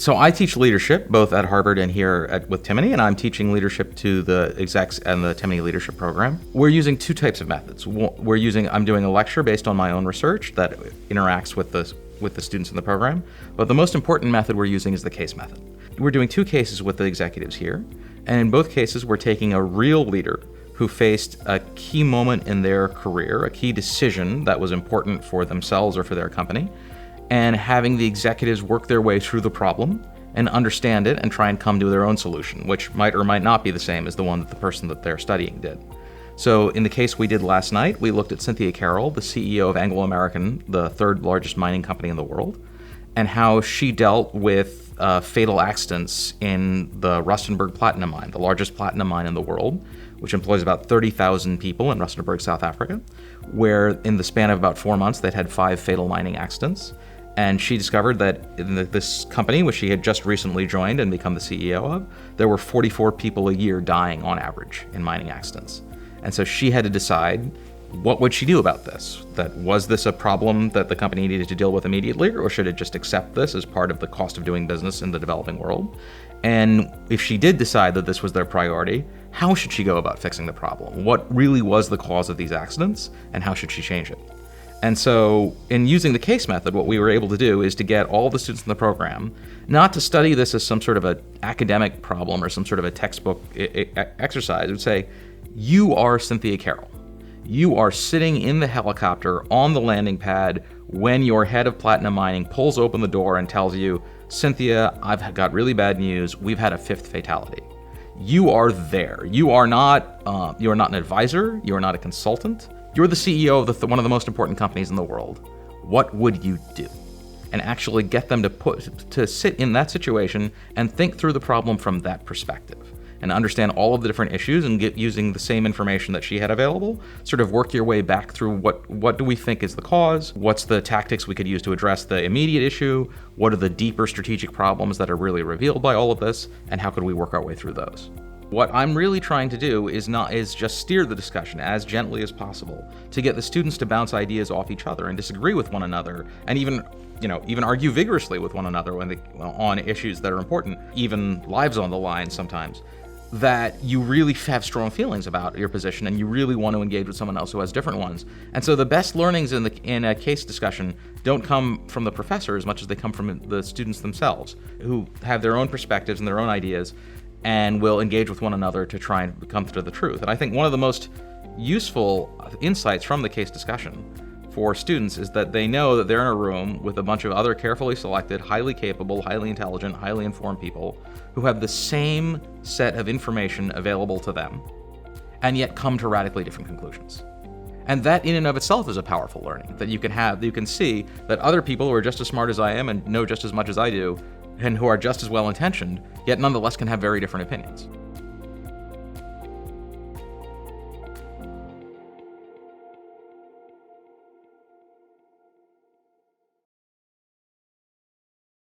So I teach leadership both at Harvard and here with Timoney, and I'm teaching leadership to the execs and the Timoney Leadership Program. We're using two types of methods. I'm doing a lecture based on my own research that interacts with the students in the program, but the most important method we're using is the case method. We're doing two cases with the executives here, and in both cases we're taking a real leader who faced a key moment in their career, a key decision that was important for themselves or for their company, and having the executives work their way through the problem and understand it and try and come to their own solution, which might or might not be the same as the one that the person that they're studying did. So in the case we did last night, we looked at Cynthia Carroll, the CEO of Anglo American, the third largest mining company in the world, and how she dealt with fatal accidents in the Rustenburg Platinum Mine, the largest platinum mine in the world, which employs about 30,000 people in Rustenburg, South Africa, where in the span of about 4 months they'd had 5 fatal mining accidents. And she discovered that in this company, which she had just recently joined and become the CEO of, there were 44 people a year dying on average in mining accidents. And so she had to decide, what would she do about this? That was this a problem that the company needed to deal with immediately, or should it just accept this as part of the cost of doing business in the developing world? And if she did decide that this was their priority, how should she go about fixing the problem? What really was the cause of these accidents, and how should she change it? And so in using the case method, what we were able to do is to get all the students in the program not to study this as some sort of an academic problem or some sort of a textbook exercise. It would say, you are Cynthia Carroll. You are sitting in the helicopter on the landing pad when your head of platinum mining pulls open the door and tells you, Cynthia, I've got really bad news. We've had a 5th fatality. You are there. You are not an advisor. You are not a consultant. You're the CEO of one of the most important companies in the world. What would you do? And actually get them to sit in that situation and think through the problem from that perspective and understand all of the different issues and using the same information that she had available, sort of work your way back through what do we think is the cause? What's the tactics we could use to address the immediate issue? What are the deeper strategic problems that are really revealed by all of this? And how could we work our way through those? What I'm really trying to do is just steer the discussion as gently as possible to get the students to bounce ideas off each other and disagree with one another, and even argue vigorously with one another on issues that are important, even lives on the line sometimes, that you really have strong feelings about your position and you really want to engage with someone else who has different ones. And so the best learnings in a case discussion don't come from the professor as much as they come from the students themselves, who have their own perspectives and their own ideas and will engage with one another to try and come to the truth. And I think one of the most useful insights from the case discussion for students is that they know that they're in a room with a bunch of other carefully selected, highly capable, highly intelligent, highly informed people who have the same set of information available to them and yet come to radically different conclusions. And that in and of itself is a powerful learning that you can see that other people who are just as smart as I am and know just as much as I do and who are just as well-intentioned, yet nonetheless can have very different opinions.